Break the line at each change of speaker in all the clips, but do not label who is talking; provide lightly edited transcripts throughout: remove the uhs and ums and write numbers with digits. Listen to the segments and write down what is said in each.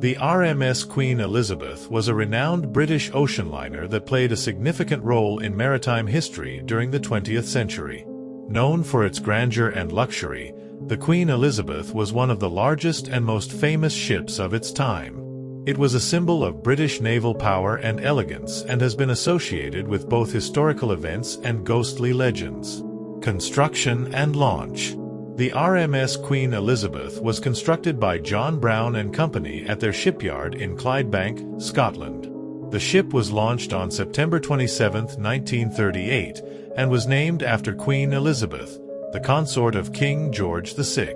The RMS Queen Elizabeth was a renowned British ocean liner that played a significant role in maritime history during the 20th century. Known for its grandeur and luxury, the Queen Elizabeth was one of the largest and most famous ships of its time. It was a symbol of British naval power and elegance and has been associated with both historical events and ghostly legends. Construction and launch. The RMS Queen Elizabeth was constructed by John Brown and Company at their shipyard in Clydebank, Scotland. The ship was launched on September 27, 1938, and was named after Queen Elizabeth, the consort of King George VI.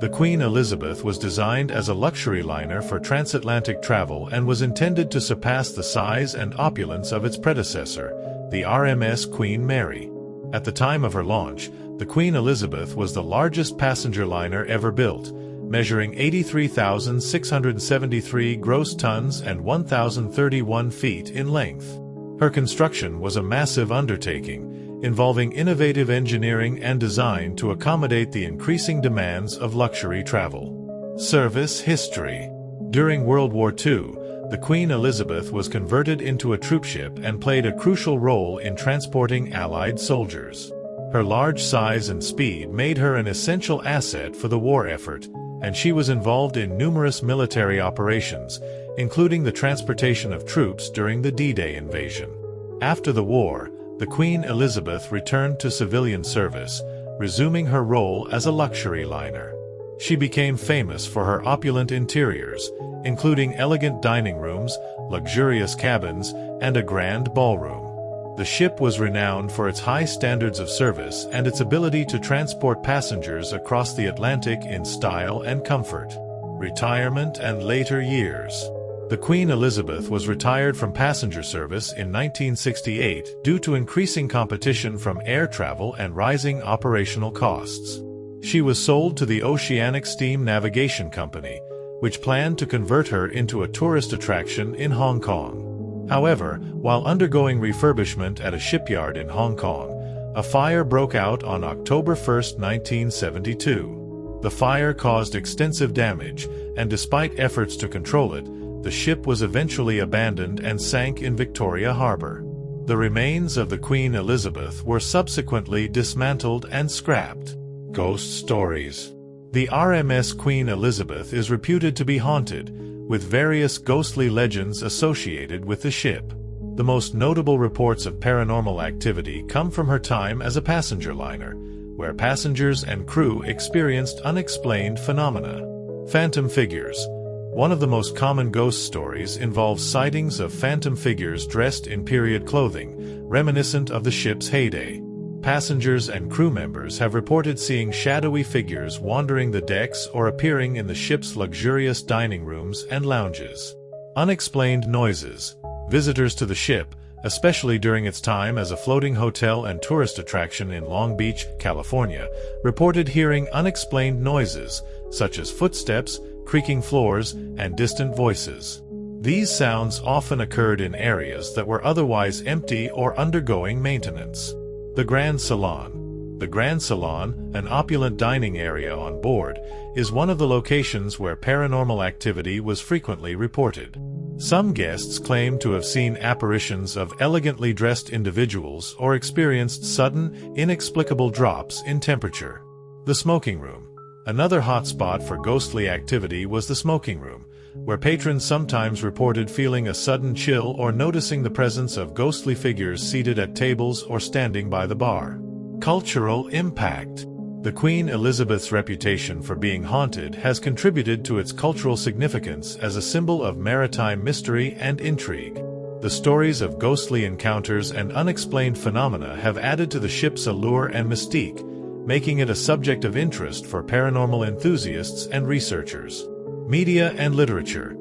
The Queen Elizabeth was designed as a luxury liner for transatlantic travel and was intended to surpass the size and opulence of its predecessor, the RMS Queen Mary. At the time of her launch, the Queen Elizabeth was the largest passenger liner ever built, measuring 83,673 gross tons and 1,031 feet in length. Her construction was a massive undertaking, involving innovative engineering and design to accommodate the increasing demands of luxury travel. Service history. During World War II, the Queen Elizabeth was converted into a troopship and played a crucial role in transporting Allied soldiers. Her large size and speed made her an essential asset for the war effort, and she was involved in numerous military operations, including the transportation of troops during the D-Day invasion. After the war, the Queen Elizabeth returned to civilian service, resuming her role as a luxury liner. She became famous for her opulent interiors, including elegant dining rooms, luxurious cabins, and a grand ballroom. The ship was renowned for its high standards of service and its ability to transport passengers across the Atlantic in style and comfort. Retirement and later years. The Queen Elizabeth was retired from passenger service in 1968 due to increasing competition from air travel and rising operational costs. She was sold to the Oceanic Steam Navigation Company, which planned to convert her into a tourist attraction in Hong Kong. However, while undergoing refurbishment at a shipyard in Hong Kong, a fire broke out on October 1, 1972. The fire caused extensive damage, and despite efforts to control it, the ship was eventually abandoned and sank in Victoria Harbour. The remains of the Queen Elizabeth were subsequently dismantled and scrapped. Ghost stories. The RMS Queen Elizabeth is reputed to be haunted, with various ghostly legends associated with the ship. The most notable reports of paranormal activity come from her time as a passenger liner, where passengers and crew experienced unexplained phenomena. Phantom figures. One of the most common ghost stories involves sightings of phantom figures dressed in period clothing, reminiscent of the ship's heyday. Passengers and crew members have reported seeing shadowy figures wandering the decks or appearing in the ship's luxurious dining rooms and lounges. Unexplained noises. Visitors to the ship, especially during its time as a floating hotel and tourist attraction in Long Beach, California, reported hearing unexplained noises, such as footsteps, creaking floors, and distant voices. These sounds often occurred in areas that were otherwise empty or undergoing maintenance. The Grand Salon. The Grand Salon, an opulent dining area on board, is one of the locations where paranormal activity was frequently reported. Some guests claim to have seen apparitions of elegantly dressed individuals or experienced sudden, inexplicable drops in temperature. The smoking room. Another hotspot for ghostly activity was the smoking room, where patrons sometimes reported feeling a sudden chill or noticing the presence of ghostly figures seated at tables or standing by the bar. Cultural impact. The Queen Elizabeth's reputation for being haunted has contributed to its cultural significance as a symbol of maritime mystery and intrigue. The stories of ghostly encounters and unexplained phenomena have added to the ship's allure and mystique, making it a subject of interest for paranormal enthusiasts and researchers. Media and literature.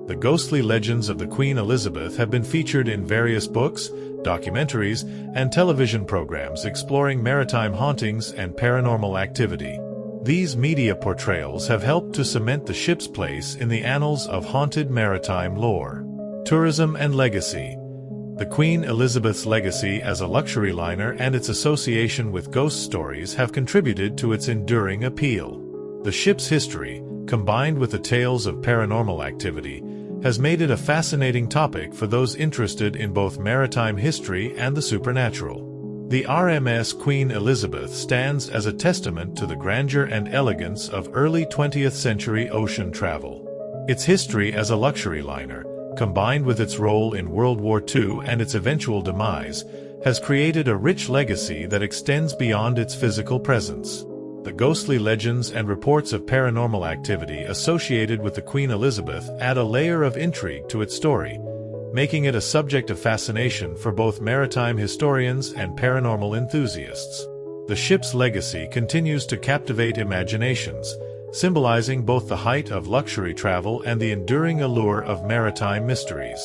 The ghostly legends of the Queen Elizabeth have been featured in various books, documentaries, and television programs exploring maritime hauntings and paranormal activity. These media portrayals have helped to cement the ship's place in the annals of haunted maritime lore. Tourism and legacy. The Queen Elizabeth's legacy as a luxury liner and its association with ghost stories have contributed to its enduring appeal. The ship's history, combined with the tales of paranormal activity, has made it a fascinating topic for those interested in both maritime history and the supernatural. The RMS Queen Elizabeth stands as a testament to the grandeur and elegance of early 20th century ocean travel. Its history as a luxury liner, combined with its role in World War II and its eventual demise, has created a rich legacy that extends beyond its physical presence. The ghostly legends and reports of paranormal activity associated with the Queen Elizabeth add a layer of intrigue to its story, making it a subject of fascination for both maritime historians and paranormal enthusiasts. The ship's legacy continues to captivate imaginations, symbolizing both the height of luxury travel and the enduring allure of maritime mysteries.